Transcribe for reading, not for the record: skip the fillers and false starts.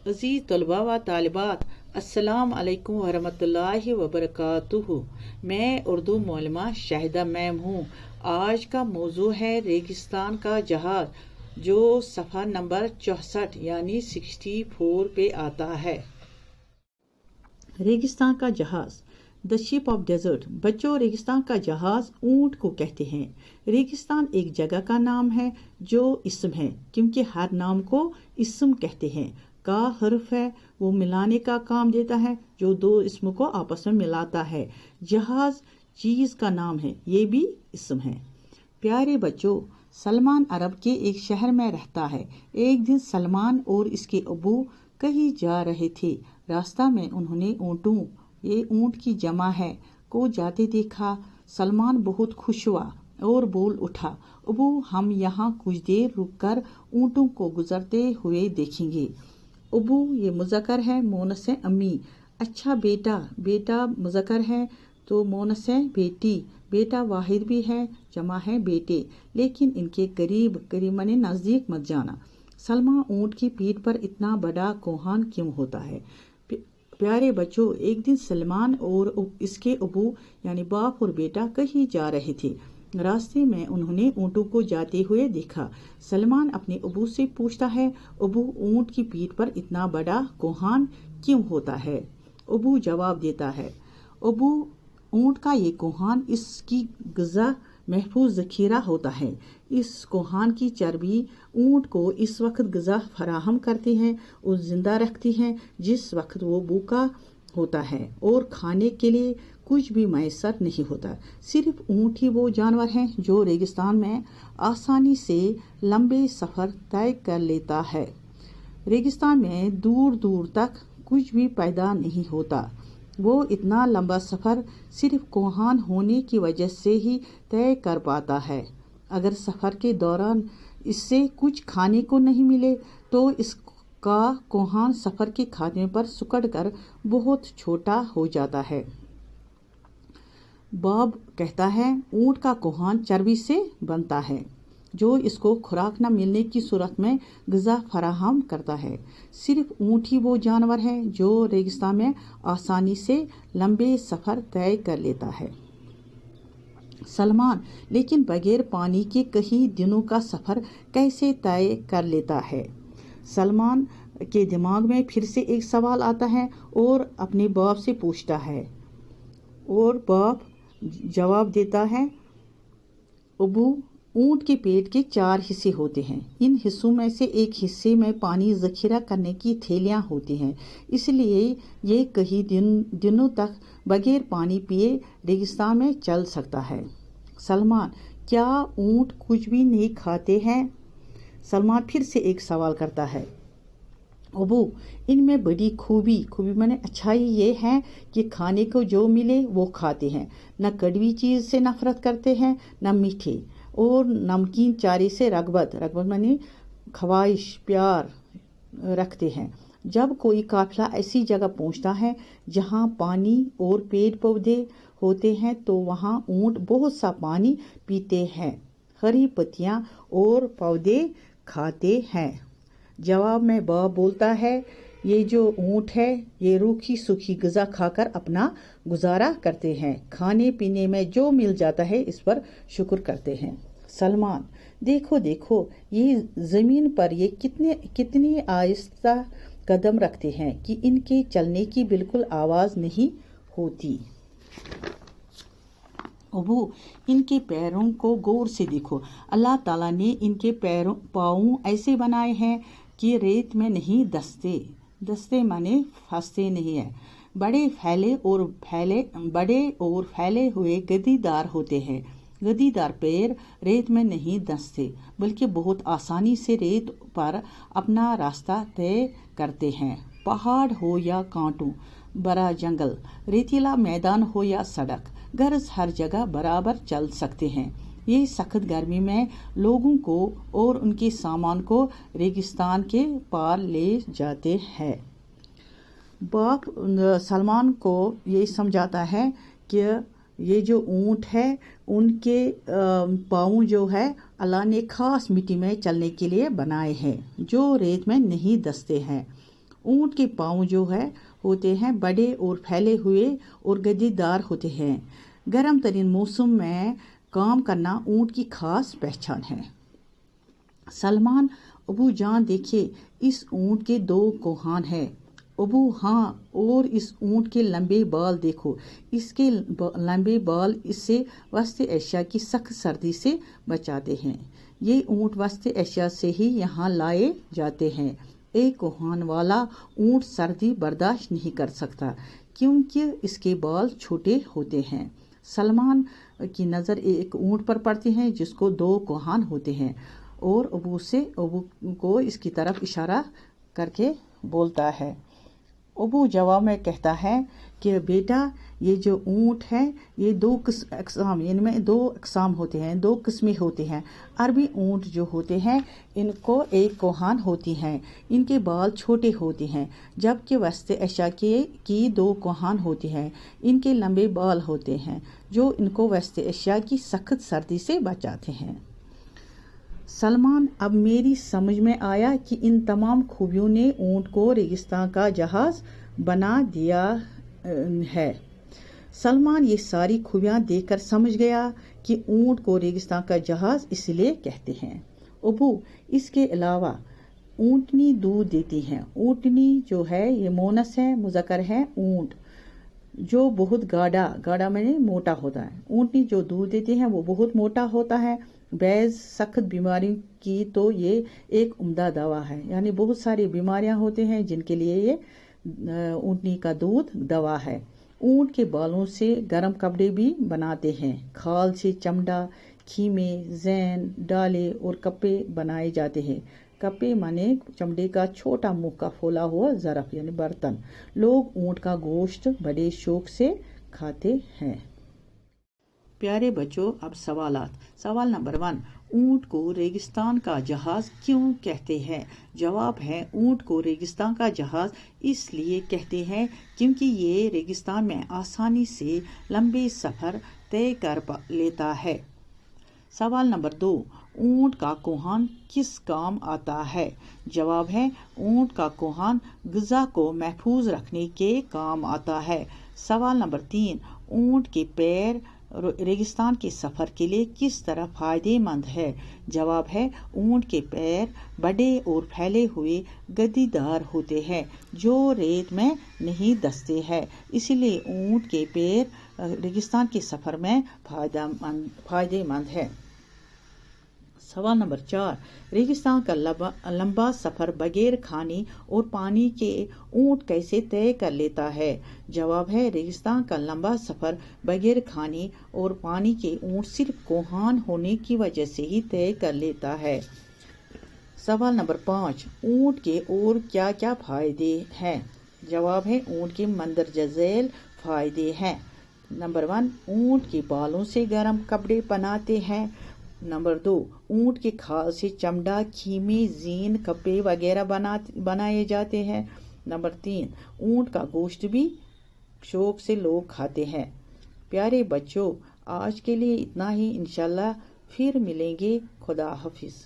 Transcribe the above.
अजीज तलबा व तालिबात, अस्सलाम अलैकुम वरहमतुल्लाहि वबरकातुहू। मैं उर्दू मौलमा शाहिदा मैम हूँ। आज का मौजू है रेगिस्तान का जहाज, जो सफ़ा नंबर 64 यानी 64 पे आता है। रेगिस्तान का जहाज, द शिप ऑफ डेजर्ट। बच्चों, रेगिस्तान का जहाज ऊंट को कहते हैं। रेगिस्तान एक जगह का नाम है जो इस्म है, क्योंकि हर नाम को इस्म कहते हैं। का हर्फ है, वो मिलाने का काम देता है, जो दो इस्म को आपस में मिलाता है। जहाज चीज का नाम है, ये भी इस्म है। प्यारे बच्चों, सलमान अरब के एक शहर में रहता है। एक दिन सलमान और इसके अबू कहीं जा रहे थे। रास्ता में उन्होंने ऊँटों, ये ऊँट की जमा है, को जाते देखा। सलमान बहुत खुश हुआ और बोल उठा, अबू, हम यहाँ कुछ देर रुककर ऊँटों को गुजरते हुए देखेंगे। अबू ये मुज़क्कर है, मोनस है अम्मी। अच्छा बेटा, बेटा मुज़क्कर है तो मोनस है बेटी। बेटा वाहिद भी है, जमा है बेटे। लेकिन इनके करीब माने नज़दीक मत जाना। सलमा, ऊँट की पीठ पर इतना बड़ा कोहान क्यों होता है? प्यारे बच्चों, एक दिन सलमान और इसके अबू यानी बाप और बेटा कहीं जा रहे थे। रास्ते में उन्होंने ऊँटों को जाते हुए देखा। सलमान अपने अबू से पूछता है, अबू, ऊँट की पीठ पर इतना बड़ा कोहान क्यों होता है? अबू जवाब देता है, अबू, ऊँट का ये कोहान इसकी ग़िज़ा महफूज ज़ख़ीरा होता है। इस कोहान की चर्बी ऊँट को इस वक्त ग़िज़ा फराहम करती है और ज़िंदा रखती है जिस वक्त वो भूखा होता है और खाने के लिए कुछ भी मैसर नहीं होता। सिर्फ ऊँट ही वो जानवर है जो रेगिस्तान में आसानी से लंबे सफ़र तय कर लेता है। रेगिस्तान में दूर दूर तक कुछ भी पैदा नहीं होता। वो इतना लंबा सफ़र सिर्फ कोहान होने की वजह से ही तय कर पाता है। अगर सफ़र के दौरान इससे कुछ खाने को नहीं मिले तो इसका कोहान सफ़र के खात्मे पर सिकुड़ कर बहुत छोटा हो जाता है। बॉब कहता है, ऊँट का कोहान चर्बी से बनता है जो इसको खुराक न मिलने की सूरत में ग़िज़ा फराहम करता है। सिर्फ ऊँट ही वो जानवर है जो रेगिस्तान में आसानी से लंबे सफ़र तय कर लेता है। सलमान, लेकिन बगैर पानी के कई दिनों का सफ़र कैसे तय कर लेता है? सलमान के दिमाग में फिर से एक सवाल आता है और अपने बाप से पूछता है, और बाप जवाब देता है, अबू, ऊँट के पेट के 4 हिस्से होते हैं। इन हिस्सों में से एक हिस्से में पानी ज़ख़ीरा करने की थैलियाँ होती हैं, इसलिए ये कई दिनों तक बगैर पानी पिए रेगिस्तान में चल सकता है। सलमान, क्या ऊँट कुछ भी नहीं खाते हैं? सलमान फिर से एक सवाल करता है, अबू, इनमें बड़ी खूबी माने अच्छाई ये है कि खाने को जो मिले वो खाते हैं। न कड़वी चीज़ से नफरत करते हैं, न मीठे और नमकीन चारे से रगबत माने ख्वाहिश, प्यार रखते हैं। जब कोई काफिला ऐसी जगह पहुंचता है जहां पानी और पेड़ पौधे होते हैं तो वहां ऊँट बहुत सा पानी पीते हैं, हरी पत्तियां और पौधे खाते हैं। जवाब में बाप बोलता है, ये जो ऊँट है ये रूखी सूखी ग़िज़ा खाकर अपना गुजारा करते हैं। खाने पीने में जो मिल जाता है इस पर शुक्र करते हैं। सलमान, देखो देखो, ये ज़मीन पर ये कितनी आहिस्ता कदम रखते हैं कि इनके चलने की बिल्कुल आवाज़ नहीं होती। अबू, इनके पैरों को गौर से देखो। अल्लाह ताला ने इनके पाँव ऐसे बनाए हैं कि रेत में नहीं दस्ते माने फंसते नहीं है। बड़े और फैले हुए गद्दीदार होते हैं। गद्दीदार पैर रेत में नहीं धंसते, बल्कि बहुत आसानी से रेत पर अपना रास्ता तय करते हैं। पहाड़ हो या कांटों भरा जंगल, रेतीला मैदान हो या सड़क, गर्ज हर जगह बराबर चल सकते हैं। ये सख्त गर्मी में लोगों को और उनके सामान को रेगिस्तान के पार ले जाते हैं। बाप सलमान को ये समझाता है कि ये जो ऊँट है उनके पाँव जो है अल्लाह ने खास मिट्टी में चलने के लिए बनाए हैं जो रेत में नहीं धंसते हैं। ऊंट के पाँव जो है होते हैं बड़े और फैले हुए और गद्दीदार होते हैं। गर्म तरीन मौसम में काम करना ऊंट की खास पहचान है। सलमान, अबू जान देखिए, इस ऊंट के 2 कोहान हैं। अबू, हाँ, और इस ऊंट के लंबे बाल देखो। इसके लंबे बाल इससे वस्ती एशिया की सख्त सर्दी से बचाते हैं। ये ऊंट वस्ती एशिया से ही यहाँ लाए जाते हैं। एक कोहान वाला ऊंट सर्दी बर्दाश्त नहीं कर सकता क्योंकि इसके बाल छोटे होते हैं। सलमान की नज़र एक ऊंट पर पड़ती है जिसको 2 कोहान होते हैं और अबू को इसकी तरफ इशारा करके बोलता है। अबू जवाब में कहता है कि बेटा, ये जो ऊंट है ये 2 अक़साम, इनमें 2 अक़साम होते हैं, 2 किस्में होती हैं। अरबी ऊंट जो होते हैं इनको 1 कोहान होती हैं, इनके बाल छोटे होते हैं, जबकि वस्ती एशिया की 2 कोहान होती हैं, इनके लंबे बाल होते हैं जो इनको वस्ती एशिया की सख्त सर्दी से बचाते हैं। सलमान, अब मेरी समझ में आया कि इन तमाम खूबियों ने ऊंट को रेगिस्तान का जहाज बना दिया है। सलमान ये सारी खूबियां देखकर समझ गया कि ऊंट को रेगिस्तान का जहाज इसलिए कहते हैं। अबू, इसके अलावा ऊंटनी दूध देती हैं। ऊंटनी जो है ये मोनस है, मुज़क्कर है ऊंट, जो बहुत गाढ़ा में मोटा होता है। ऊंटनी जो दूध देती हैं वो बहुत मोटा होता है। बैज़ सख्त बीमारी की तो ये एक उम्दा दवा है, यानी बहुत सारी बीमारियां होती हैं जिनके लिए ये ऊंटनी का दूध दवा है। ऊंट के बालों से गर्म कपड़े भी बनाते हैं। खाल से चमड़ा, खीमे, जैन, डाले और कप्पे बनाए जाते हैं। कप्पे माने चमड़े का छोटा मुंह का फूला हुआ ज़रफ़ यानी बर्तन। लोग ऊंट का गोश्त बड़े शौक से खाते हैं। प्यारे बच्चों, अब सवाल नंबर 1, ऊंट को रेगिस्तान का जहाज क्यों कहते हैं? जवाब है, ऊंट को रेगिस्तान का जहाज इसलिए कहते हैं क्योंकि ये रेगिस्तान में आसानी से लंबे सफ़र तय कर लेता है। सवाल नंबर 2, ऊंट का कोहान किस काम आता है? जवाब है, ऊंट का कोहान ग़िज़ा को महफूज रखने के काम आता है। सवाल नंबर 3, ऊंट के पैर रेगिस्तान के सफ़र के लिए किस तरह फ़ायदेमंद है? जवाब है, ऊंट के पैर बड़े और फैले हुए गद्दीदार होते हैं जो रेत में नहीं दसते हैं, इसलिए ऊंट के पैर रेगिस्तान के सफ़र में फ़ायदेमंद है। सवाल नंबर 4, रेगिस्तान का लंबा सफ़र बगैर खाने और पानी के ऊंट कैसे तय कर लेता है? जवाब है, रेगिस्तान का लंबा सफ़र बगैर खाने और पानी के ऊंट सिर्फ कोहान होने की वजह से ही तय कर लेता है। सवाल नंबर 5, ऊंट के और क्या क्या फ़ायदे हैं? जवाब है, ऊंट के मंदरजा झैल फ़ायदे हैं। नंबर 1, ऊंट के बालों से गर्म कपड़े बनाते हैं। नंबर 2, ऊंट के खाल से चमड़ा, खीमे, जीन, कपड़े वगैरह बनाए जाते हैं। नंबर 3, ऊंट का गोश्त भी शौक से लोग खाते हैं। प्यारे बच्चों, आज के लिए इतना ही। इंशाल्लाह फिर मिलेंगे। खुदा हाफिज़।